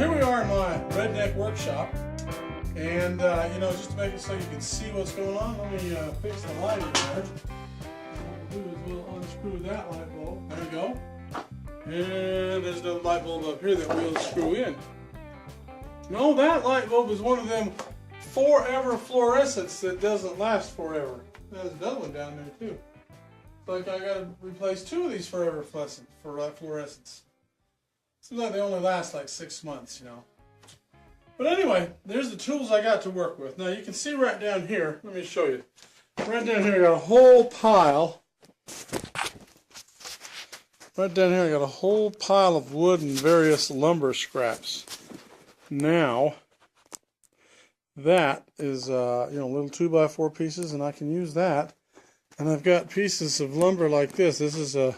here we are in my Redneck workshop, and just to make it so you can see what's going on, let me fix the light in there. What we'll do is we'll unscrew that light bulb. There you go. And there's another light bulb up here that we'll screw in. No, that light bulb is one of them forever fluorescents that doesn't last forever. There's another one down there too. It's like I gotta replace two of these forever fluorescents. Seems like they only last like 6 months, But anyway, there's the tools I got to work with. Now you can see right down here, let me show you. Right down here I got a whole pile. Right down here I got a whole pile of wood and various lumber scraps. Now, that is, little 2x4 pieces, and I can use that. And I've got pieces of lumber like this. This is a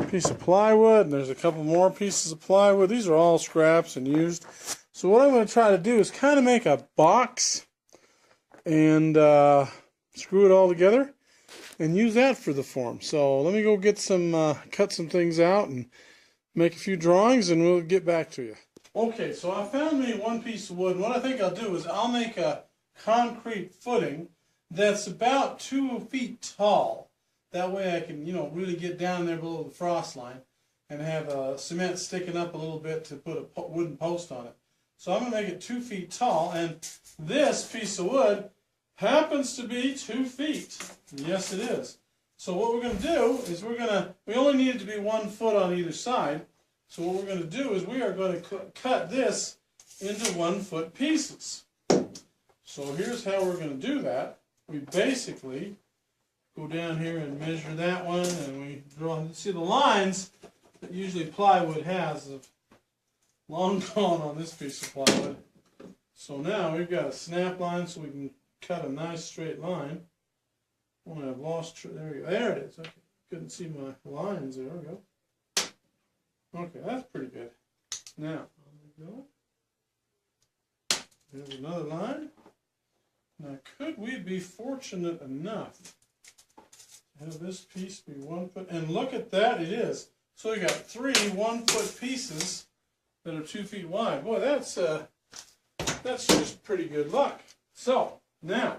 piece of plywood, and there's a couple more pieces of plywood. These are all scraps and used. So what I'm going to try to do is kind of make a box and screw it all together and use that for the form. So let me go get some, cut some things out and make a few drawings, and we'll get back to you. Okay, so I found me one piece of wood, and what I think I'll do is I'll make a concrete footing that's about 2 feet tall. That way I can, really get down there below the frost line and have cement sticking up a little bit to put a wooden post on it. So I'm going to make it 2 feet tall, and this piece of wood happens to be 2 feet. Yes, it is. So what we're going to do is we only need it to be 1 foot on either side. So what we're going to do is we are going to cut this into 1 foot pieces. So here's how we're going to do that. We basically go down here and measure that one, and we draw. See, the lines that usually plywood has have long gone on this piece of plywood. So now we've got a snap line, so we can cut a nice straight line. Oh, I've lost. There we go. There it is. Okay, couldn't see my lines. There we go. Okay, that's pretty good. Now, there we go. There's another line. Now, could we be fortunate enough to have this piece be 1 foot? And look at that, it is. So we got 3 1-foot pieces that are 2 feet wide. Boy, that's just pretty good luck. So, now,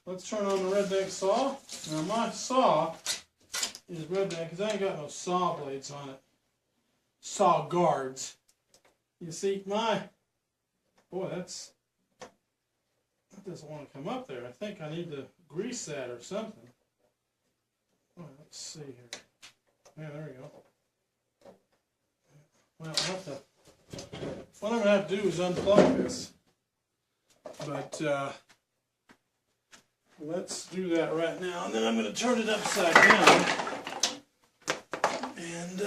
let's turn on the Redneck saw. Now, my saw is Redneck because I ain't got no saw blades on it. Saw guards. You see, boy, that doesn't want to come up there. I think I need to grease that or something. Oh, let's see here. Yeah, there we go. Well, what I'm going to have to do is unplug this. But let's do that right now. And then I'm going to turn it upside down. And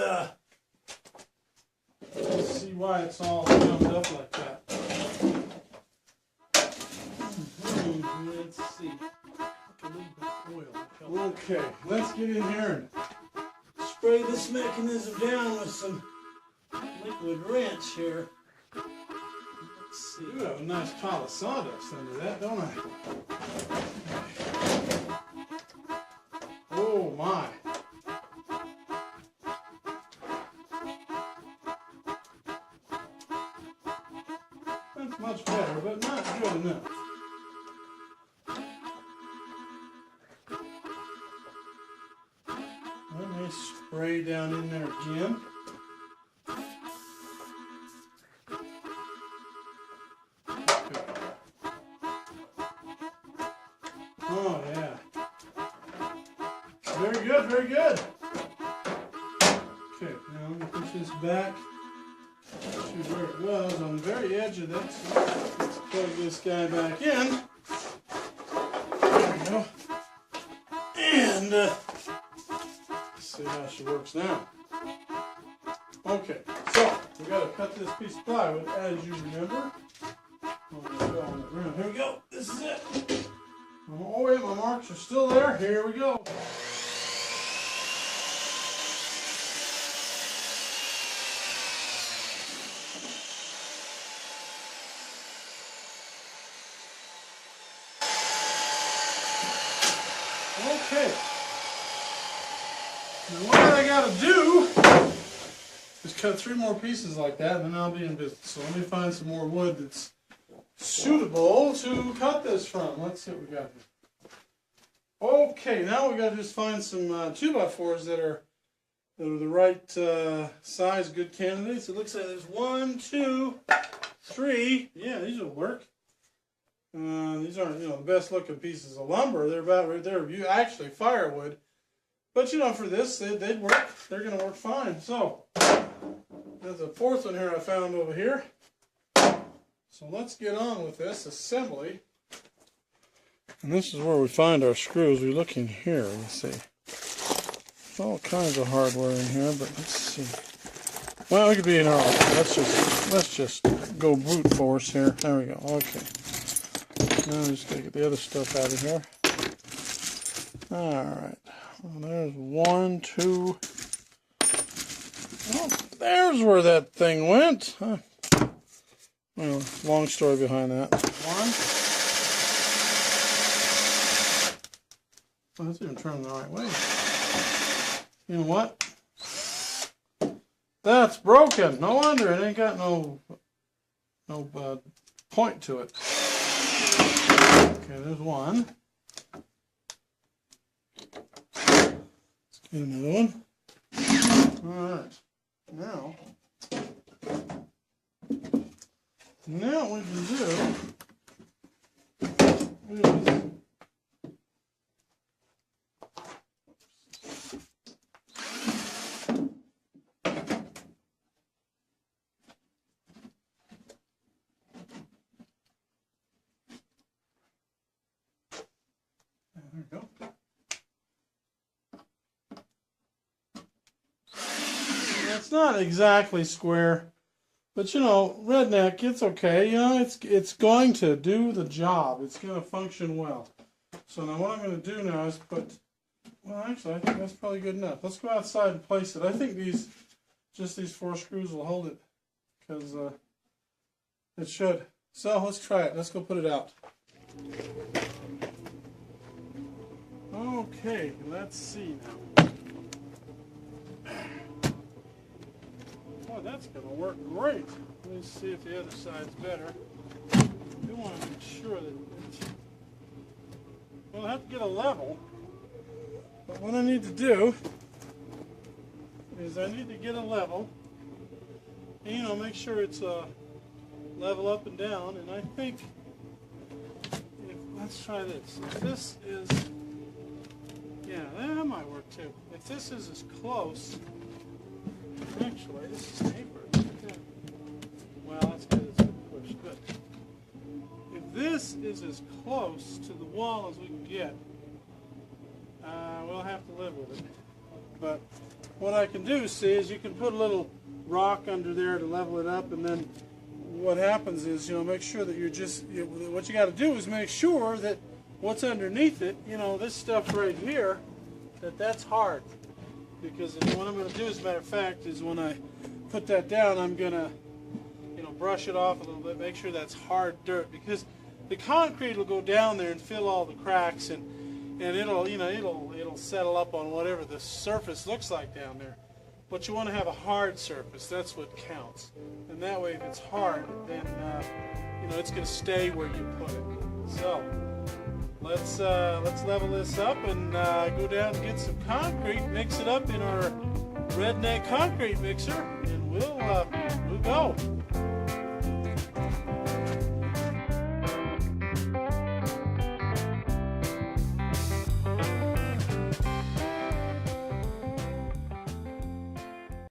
let's see why it's all jumped up like that. Let's see. Okay, let's get in here and spray this mechanism down with some liquid wrench here. Let's see. Ooh, I have a nice pile of sawdust under that, don't I? Oh my. That's much better, but not good enough. Let me spray down in there again. Okay. Oh yeah. Very good, very good. Okay, now let me push this back to where it was on the very edge of that. So let's plug this guy back in. There we go. And see how she works now. Okay, so we got to cut this piece of plywood, as you remember. Here we go. This is it. Oh wait, my marks are still there. Here we go. Okay. Now what I got to do is to cut 3 more pieces like that, and then I'll be in business. So let me find some more wood that's suitable to cut this from. Let's see what we got here. Okay, now we got to just find some 2x4s that are the right size, good candidates. It looks like there's 1, 2, 3. Yeah, these will work. These aren't, the best looking pieces of lumber. They're about right there. Actually firewood. But for this, they'd work. They're going to work fine. So, there's a 4th one here I found over here. So let's get on with this assembly. And this is where we find our screws. We look in here, you see. There's all kinds of hardware in here, but let's see. Well, we could be in our office. Let's just go brute force here. There we go. Okay. Now I'm just gonna get the other stuff out of here. Alright. Well, there's 1, 2. Oh, there's where that thing went. Huh. Well, long story behind that. 1. Oh, that's even turned the right way. You know what? That's broken. No wonder it ain't got no point to it. Okay, there's 1. Let's get another one. Alright. Now what we can do is there we go. It's not exactly square, but Redneck, it's okay. It's going to do the job. It's going to function well. So now what I'm going to do now is actually I think that's probably good enough. Let's go outside and place it. I think these 4 screws will hold it, because it should. So let's try it. Let's go put it out. Okay, let's see now. Oh, that's going to work great. Let me see if the other side's better. I do want to make sure that I have to get a level. But what I need to do is I need to get a level and make sure it's level up and down. And I think, let's try this. If this is, yeah, that might work too. If this is as close, actually, this is paper. Well, that's good. It's pushed. Good. If this is as close to the wall as we can get, we'll have to live with it. But what I can do, see, is you can put a little rock under there to level it up, and then what happens is, make sure that what you got to do is make sure that what's underneath it, this stuff right here, that's hard. Because what I'm going to do, as a matter of fact, is when I put that down, I'm going to, brush it off a little bit, make sure that's hard dirt, because the concrete will go down there and fill all the cracks, and it'll settle up on whatever the surface looks like down there. But you want to have a hard surface. That's what counts. And that way, if it's hard, then it's going to stay where you put it. So let's level this up and go down and get some concrete, mix it up in our Redneck concrete mixer, and we'll go.